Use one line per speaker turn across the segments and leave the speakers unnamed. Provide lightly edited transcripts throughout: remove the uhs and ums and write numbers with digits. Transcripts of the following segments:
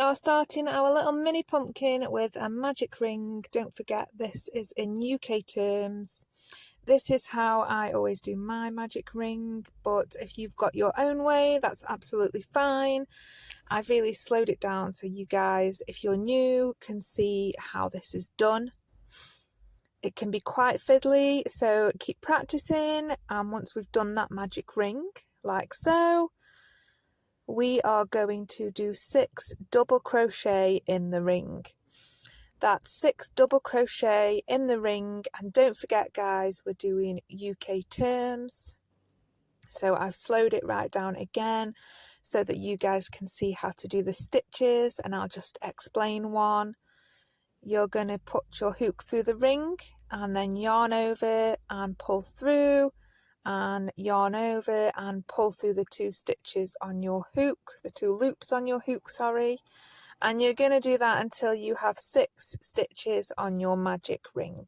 are starting our little mini pumpkin with a magic ring. Don't forget, this is in UK terms. This is how I always do my magic ring, but if you've got your own way, that's absolutely fine. I've really slowed it down so you guys, if you're new, can see how this is done. It can be quite fiddly, so keep practicing, and once we've done that magic ring, like so, we are going to do 6 double crochet in the ring. That's 6 double crochet in the ring, and don't forget guys, we're doing UK terms. So I've slowed it right down again so that you guys can see how to do the stitches, and I'll just explain one. You're going to put your hook through the ring and then yarn over and pull through, and yarn over and pull through the 2 stitches on your hook, the 2 loops on your hook, sorry. And you're going to do that until you have 6 stitches on your magic ring.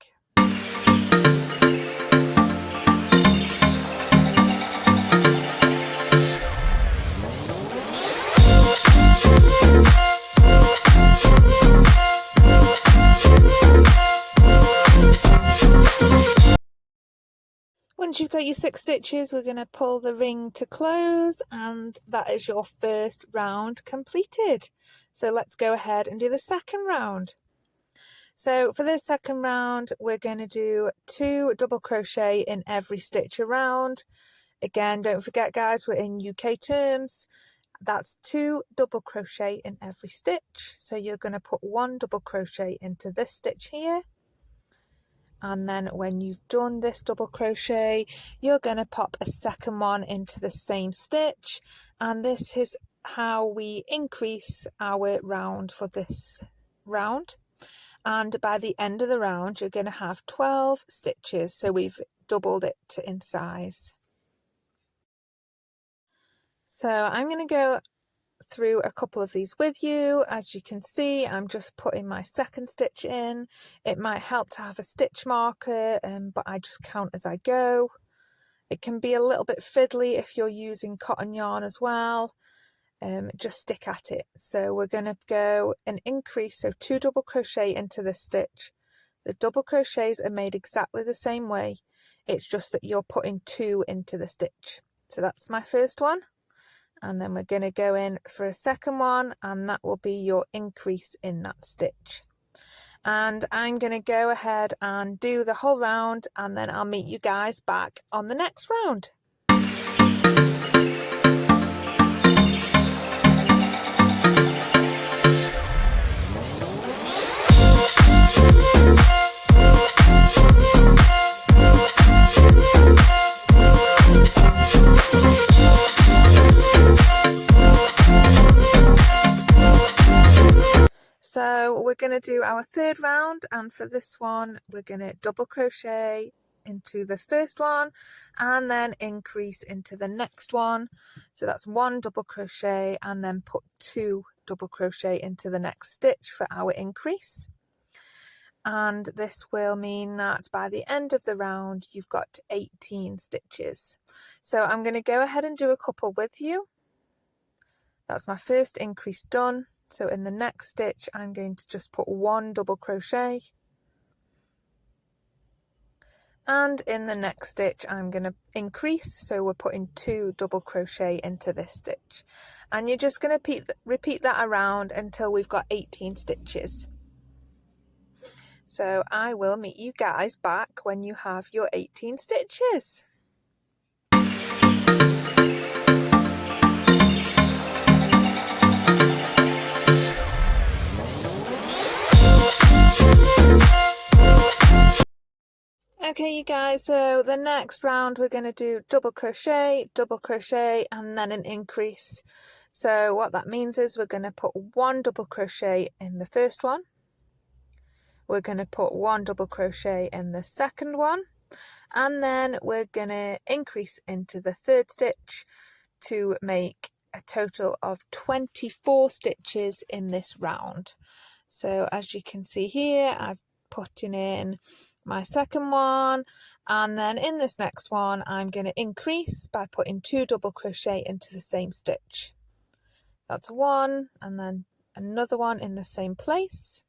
Once you've got your 6 stitches, we're going to pull the ring to close, and that is your first round completed. So let's go ahead and do the second round. So for this second round, we're going to do 2 double crochet in every stitch around. Again, don't forget guys, we're in UK terms. That's 2 double crochet in every stitch. So you're going to put 1 double crochet into this stitch here. And then when you've done this double crochet, you're going to pop a second one into the same stitch, and this is how we increase our round for this round. And by the end of the round, you're going to have 12 stitches, so we've doubled it in size. So I'm going to go through a couple of these with you. As you can see, I'm just putting my second stitch in. It might help to have a stitch marker, but I just count as I go. It can be a little bit fiddly if you're using cotton yarn as well. Just stick at it. So we're going to go an increase, so 2 double crochet into this stitch. The double crochets are made exactly the same way, it's just that you're putting 2 into the stitch. So that's my first one. And then we're going to go in for a second one, and that will be your increase in that stitch. And I'm going to go ahead and do the whole round, and then I'll meet you guys back on the next round. So we're going to do our third round, and for this one we're going to double crochet into the first one and then increase into the next one. So that's 1 double crochet and then put 2 double crochet into the next stitch for our increase. And this will mean that by the end of the round you've got 18 stitches. So I'm going to go ahead and do a couple with you. That's my first increase done. So in the next stitch, I'm going to just put 1 double crochet. And in the next stitch, I'm going to increase. So we're putting 2 double crochet into this stitch. And you're just going to repeat that around until we've got 18 stitches. So I will meet you guys back when you have your 18 stitches. Okay you guys, so the next round we're going to do double crochet, and then an increase. So what that means is we're going to put 1 double crochet in the first one. We're going to put 1 double crochet in the second one, and then we're going to increase into the third stitch to make a total of 24 stitches in this round. So as you can see here, I've put in my second one, and then in this next one I'm going to increase by putting 2 double crochet into the same stitch. That's 1, and then another one in the same place,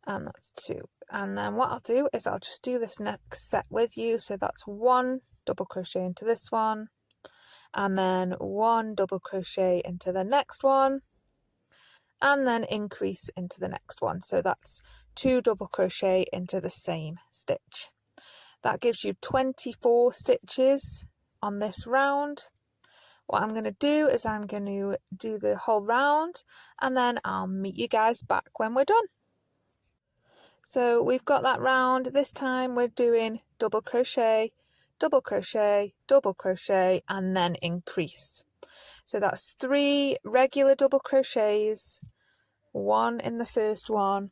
and that's 2. And then what I'll do is I'll just do this next set with you. So that's 1 double crochet into this one, and then 1 double crochet into the next one, and then increase into the next one. So that's 2 double crochet into the same stitch. That gives you 24 stitches on this round. What I'm going to do is I'm going to do the whole round, and then I'll meet you guys back when we're done. So we've got that round. This time we're doing double crochet, double crochet, double crochet, and then increase. So that's 3 regular double crochets, 1 in the first one,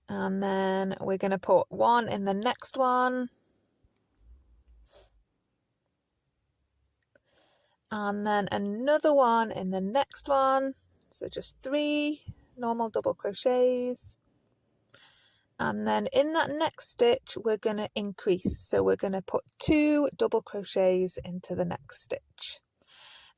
and then we're going to put 1 in the next one, and then another 1 in the next one. So just 3 normal double crochets, and then in that next stitch we're going to increase. So we're going to put 2 double crochets into the next stitch.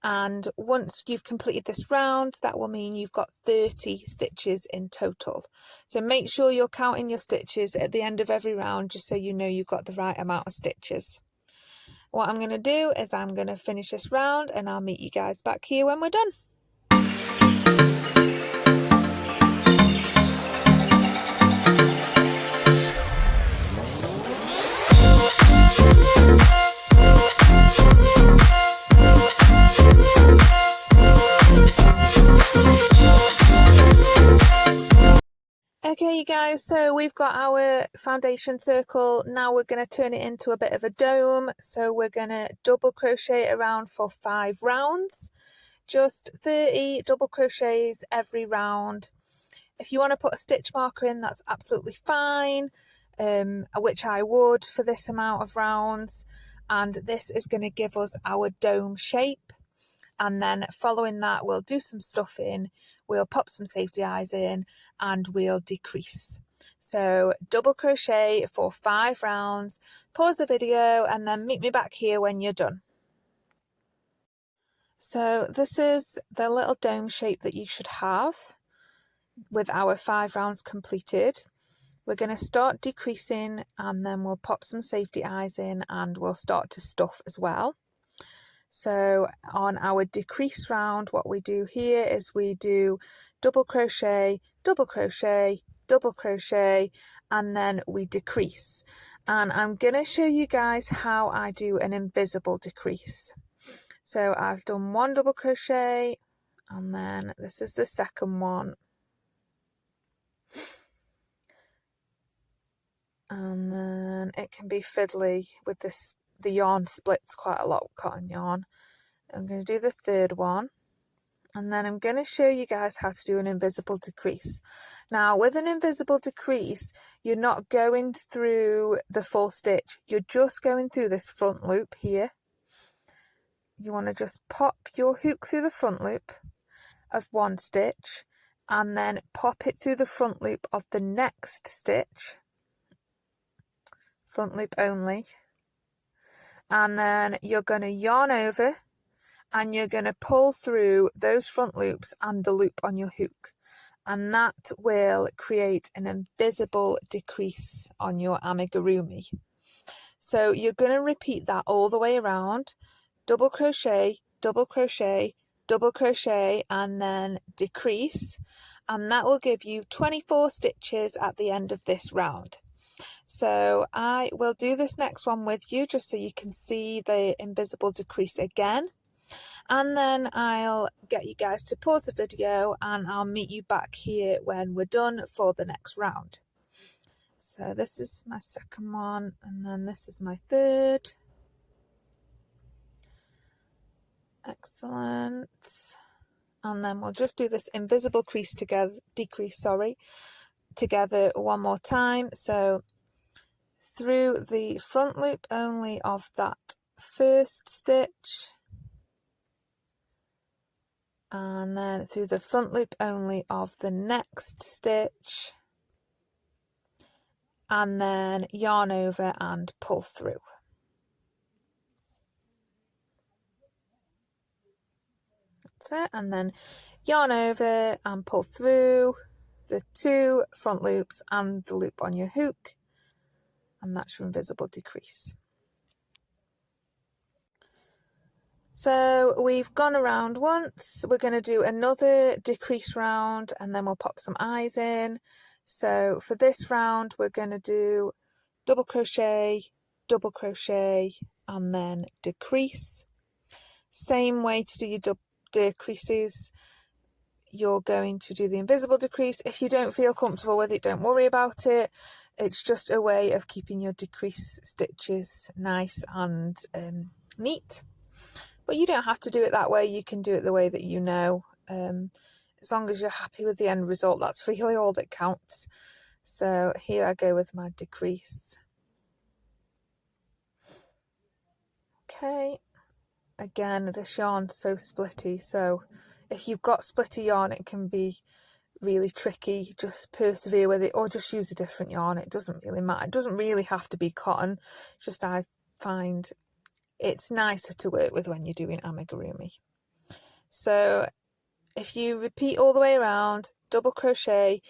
And once you've completed this round, that will mean you've got 30 stitches in total. So make sure you're counting your stitches at the end of every round, just so you know you've got the right amount of stitches. What I'm going to do is I'm going to finish this round, and I'll meet you guys back here when we're done. Okay, you guys, so we've got our foundation circle. Now we're going to turn it into a bit of a dome. So we're going to double crochet around for 5 rounds, just 30 double crochets every round. If you want to put a stitch marker in, that's absolutely fine, which I would for this amount of rounds. And this is going to give us our dome shape. And then following that, we'll do some stuffing, we'll pop some safety eyes in, and we'll decrease. So double crochet for 5 rounds, pause the video, and then meet me back here when you're done. So this is the little dome shape that you should have with our 5 rounds completed. We're going to start decreasing, and then we'll pop some safety eyes in, and we'll start to stuff as well. So on our decrease round, what we do here is we do double crochet, double crochet, double crochet, and then we decrease. And I'm going to show you guys how I do an invisible decrease. So I've done 1 double crochet, and then this is the second one. And then it can be fiddly with this, the yarn splits quite a lot with cotton yarn. I'm going to do the third one, and then I'm going to show you guys how to do an invisible decrease. Now with an invisible decrease, you're not going through the full stitch, you're just going through this front loop here. You want to just pop your hook through the front loop of 1 stitch, and then pop it through the front loop of the next stitch, front loop only, and then you're going to yarn over, and you're going to pull through those front loops and the loop on your hook, and that will create an invisible decrease on your amigurumi. So you're going to repeat that all the way around, double crochet, double crochet, double crochet, and then decrease, and that will give you 24 stitches at the end of this round. So I will do this next one with you just so you can see the invisible decrease again. And then I'll get you guys to pause the video, and I'll meet you back here when we're done for the next round. So this is my second one, and then this is my third. Excellent. And then we'll just do this invisible crease together, together one more time. So through the front loop only of that first stitch, and then through the front loop only of the next stitch, and then yarn over and pull through. that's it, and then yarn over and pull through the 2 front loops and the loop on your hook, and that's your invisible decrease. So we've gone around once, we're going to do another decrease round and then we'll pop some eyes in. So for this round we're going to do double crochet, and then decrease. Same way to do your decreases, you're going to do the invisible decrease. If you don't feel comfortable with it, don't worry about it. It's just a way of keeping your decrease stitches nice and neat. But you don't have to do it that way, you can do it the way that you know. As long as you're happy with the end result, that's really all that counts. So here I go with my decrease. Okay, again, this yarn's so splitty, so if you've got splitty yarn it can be really tricky. Just persevere with it or just use a different yarn, it doesn't really matter. It doesn't really have to be cotton, just I find it's nicer to work with when you're doing amigurumi. So if you repeat all the way around, double crochet,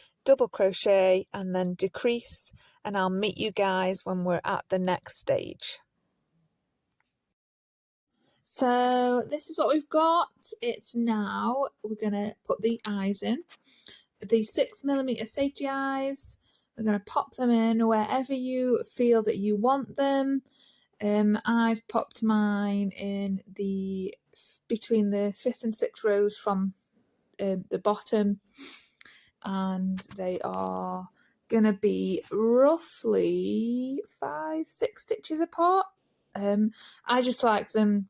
and then decrease, and I'll meet you guys when we're at the next stage. So this is what we've got. It's now, we're going to put the eyes in. The 6mm safety eyes, we're going to pop them in wherever you feel that you want them. I've popped mine in between the 5th and 6th rows from the bottom, and they are going to be roughly 5-6 stitches apart. I just like them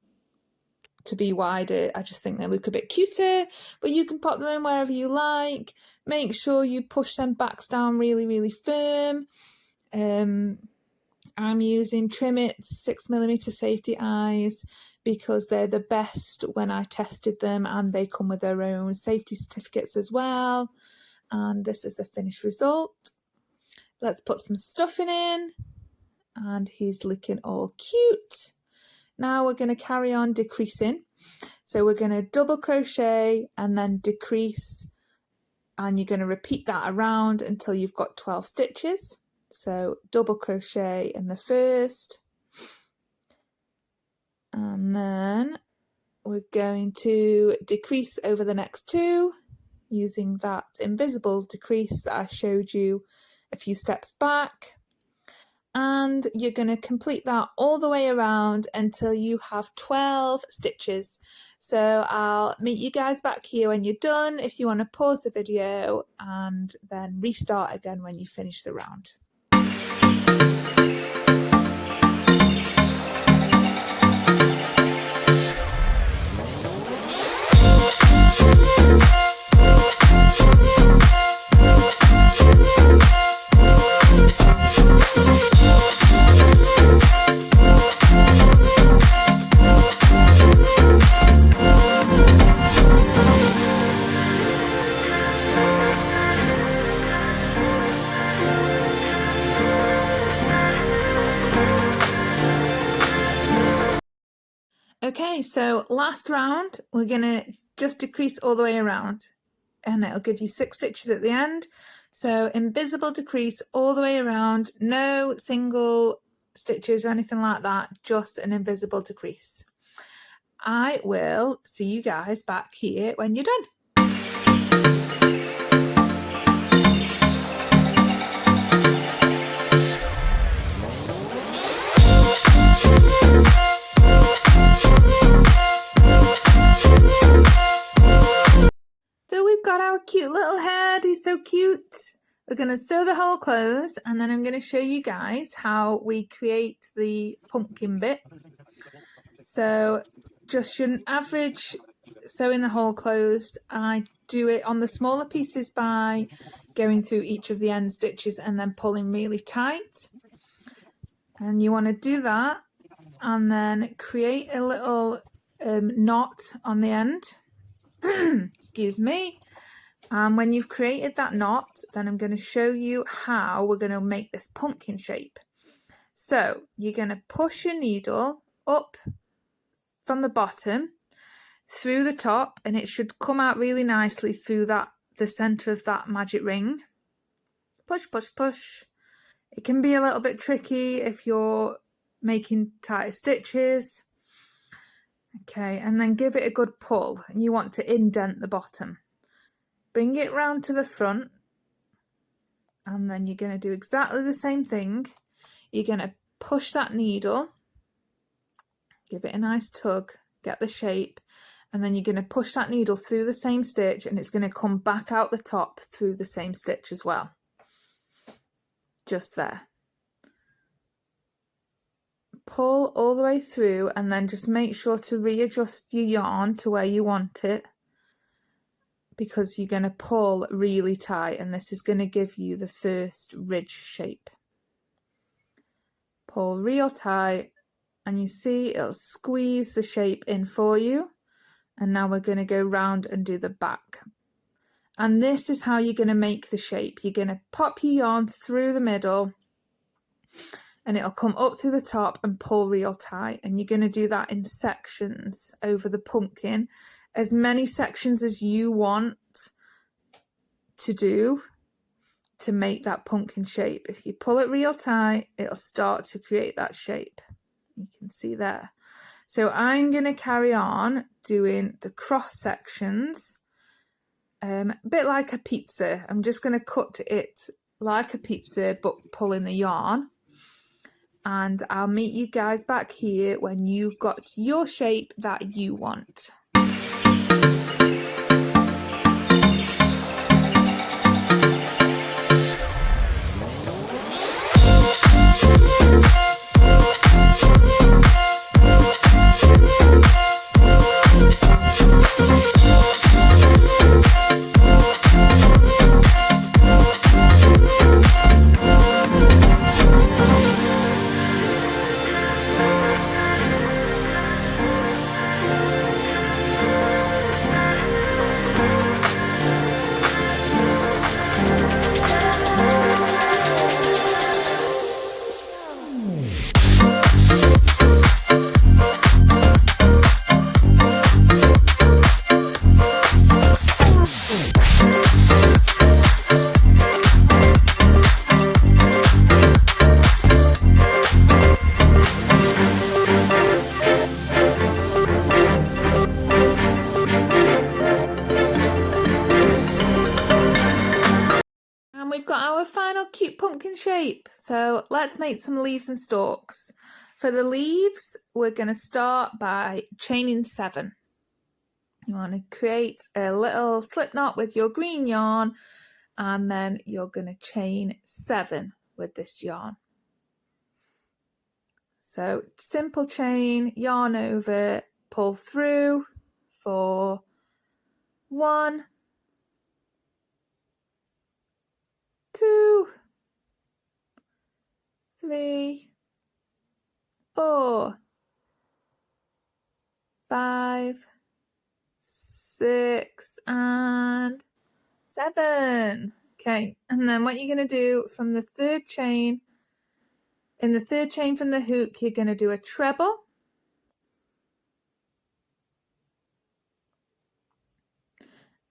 to be wider. I just think they look a bit cuter, but you can pop them in wherever you like. Make sure you push them backs down really firm. I'm using Trimit's 6mm safety eyes because they're the best when I tested them, and they come with their own safety certificates as well. And this is the finished result. Let's put some stuffing in, and he's looking all cute. Now we're going to carry on decreasing. So we're going to double crochet and then decrease, and you're going to repeat that around until you've got 12 stitches. So double crochet in the first, and then we're going to decrease over the next 2 using that invisible decrease that I showed you a few steps back. And you're going to complete that all the way around until you have 12 stitches. So I'll meet you guys back here when you're done, if you want to pause the video and then restart again when you finish the round. Okay, so last round, we're going to just decrease all the way around, and it'll give you 6 stitches at the end. So invisible decrease all the way around, no single stitches or anything like that, just an invisible decrease. I will see you guys back here when you're done. So we've got our cute little head, he's so cute. We're going to sew the hole closed, and then I'm going to show you guys how we create the pumpkin bit. So just your average sewing the hole closed, I do it on the smaller pieces by going through each of the end stitches and then pulling really tight. And you want to do that and then create a little knot on the end. Excuse me. And when you've created that knot, then I'm going to show you how we're going to make this pumpkin shape. So you're going to push your needle up from the bottom through the top, and it should come out really nicely through the center of that magic ring. Push, push, push. It can be a little bit tricky if you're making tighter stitches. Okay, and then give it a good pull, and you want to indent the bottom. Bring it round to the front, and then you're going to do exactly the same thing. You're going to push that needle, give it a nice tug, get the shape, and then you're going to push that needle through the same stitch, and it's going to come back out the top through the same stitch as well. Just there. Pull all the way through, and then just make sure to readjust your yarn to where you want it, because you're going to pull really tight, and this is going to give you the first ridge shape. Pull real tight, and you see it'll squeeze the shape in for you. And now we're going to go round and do the back. And this is how you're going to make the shape. You're going to pop your yarn through the middle, and it'll come up through the top and pull real tight. And you're going to do that in sections over the pumpkin, as many sections as you want to do to make that pumpkin shape. If you pull it real tight, it'll start to create that shape. You can see there. So I'm going to carry on doing the cross sections, a bit like a pizza. I'm just going to cut it like a pizza, but pulling the yarn. And I'll meet you guys back here when you've got your shape that you want. We've got our final cute pumpkin shape. So let's make some leaves and stalks. For the leaves, we're going to start by chaining 7. You want to create a little slip knot with your green yarn, and then you're going to chain 7 with this yarn. So simple chain, yarn over, pull through for 1, 2, 3, 4, 5, 6, and 7. Okay, and then what you're going to do from the 3rd chain, in the 3rd chain from the hook, you're going to do a treble.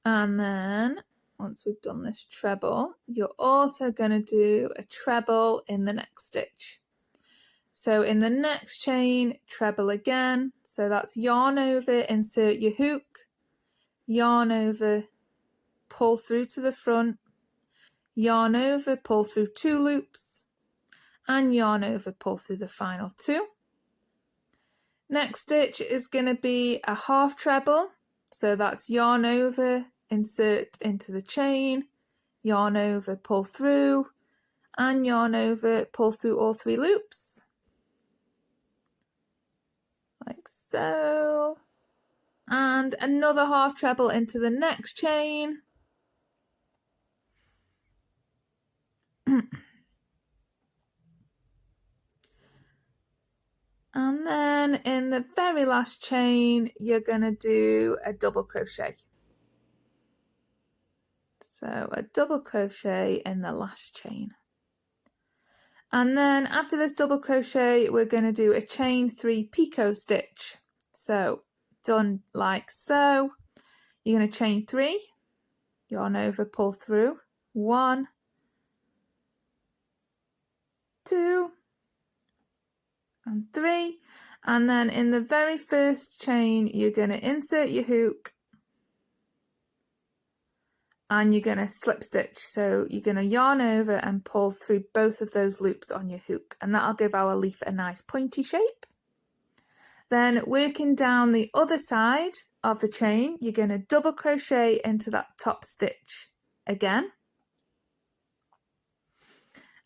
And then once we've done this treble, you're also going to do a treble in the next stitch. So in the next chain, treble again. So that's yarn over, insert your hook, yarn over, pull through to the front, yarn over, pull through 2 loops, and yarn over, pull through the final 2. Next stitch is going to be a half treble. So that's yarn over, insert into the chain, yarn over, pull through, and yarn over, pull through all 3 loops. Like so. And another half treble into the next chain. And then in the very last chain, you're going to do a double crochet. So a double crochet in the last chain. And then after this double crochet, we're going to do a chain 3 picot stitch. So done like so. You're going to chain 3, yarn over, pull through, 1, 2 and 3, and then in the very first chain you're going to insert your hook and you're going to slip stitch. So you're going to yarn over and pull through both of those loops on your hook, and that'll give our leaf a nice pointy shape. Then working down the other side of the chain, you're going to double crochet into that top stitch again.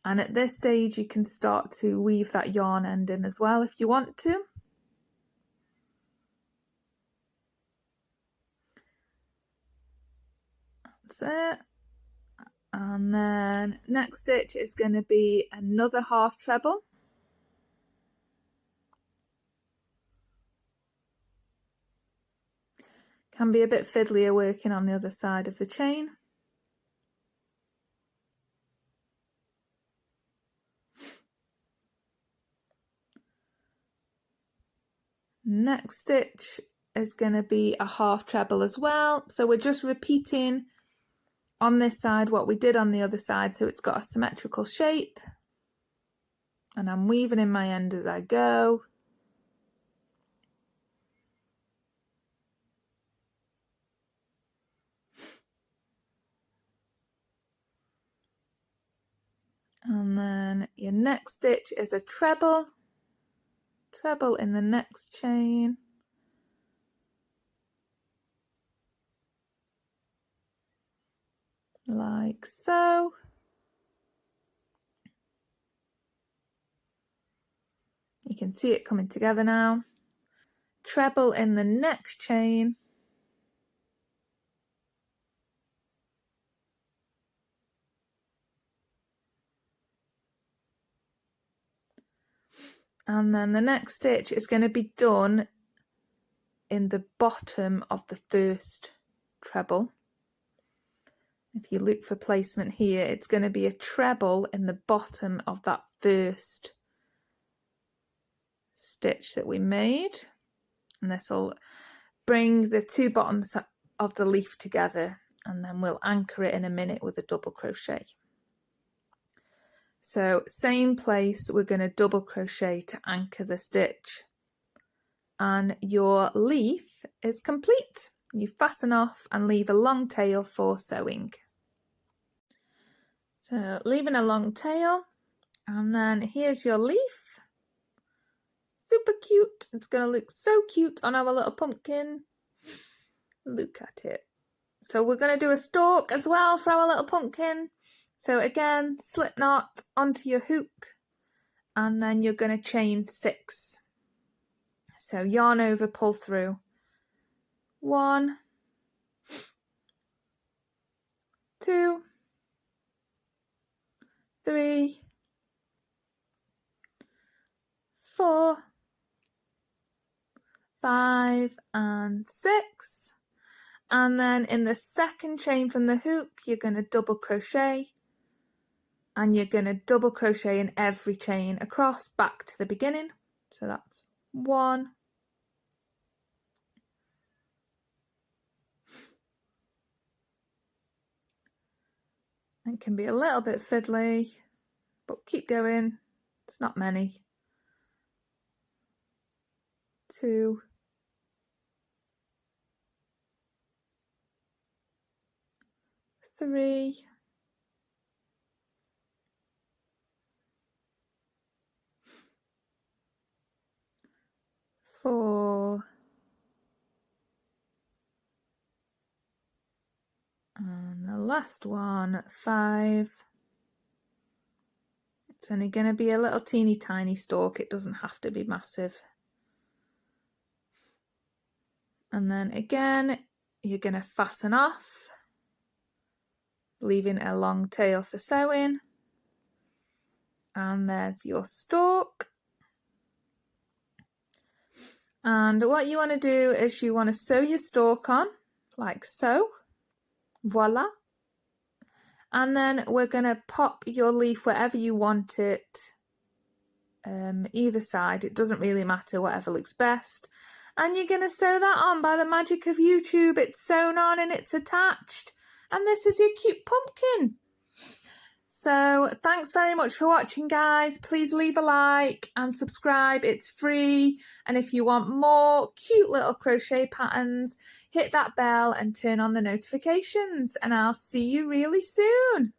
And at this stage you can start to weave that yarn end in as well if you want to. That's it. And then next stitch is going to be another half treble. Can be a bit fiddlier working on the other side of the chain. Next stitch is going to be a half treble as well. So we're just repeating on this side what we did on the other side, so it's got a symmetrical shape. And I'm weaving in my end as I go. And then your next stitch is a treble. Treble in the next chain. Like so. You can see it coming together now. Treble in the next chain. And then the next stitch is going to be done in the bottom of the first treble. If you look for placement here, it's going to be a treble in the bottom of that first stitch that we made. And this will bring the two bottoms of the leaf together, and then we'll anchor it in a minute with a double crochet. So same place, we're going to double crochet to anchor the stitch, and your leaf is complete. You fasten off and leave a long tail for sewing. So leaving a long tail, and then here's your leaf. Super cute. It's going to look so cute on our little pumpkin. Look at it. So we're going to do a stalk as well for our little pumpkin. So again, slip knot onto your hook, and then you're going to chain 6. So yarn over, pull through. 1, 2, 3, 4, 5 and 6. And then in the second chain from the hook, you're going to double crochet, and you're going to double crochet in every chain across back to the beginning. So that's 1, 2. It can be a little bit fiddly, but keep going. It's not many. 2, 3, 4, and the last one, 5. It's only going to be a little teeny tiny stalk, it doesn't have to be massive. And then again, you're going to fasten off, leaving a long tail for sewing. And there's your stalk. And what you want to do is you want to sew your stalk on, like so. Voila. And then we're going to pop your leaf wherever you want it, either side. It doesn't really matter, whatever looks best. And you're going to sew that on by the magic of YouTube. It's sewn on and it's attached. And this is your cute pumpkin. So thanks very much for watching, guys. Please leave a like and subscribe. It's free. And if you want more cute little crochet patterns, hit that bell and turn on the notifications. And I'll see you really soon.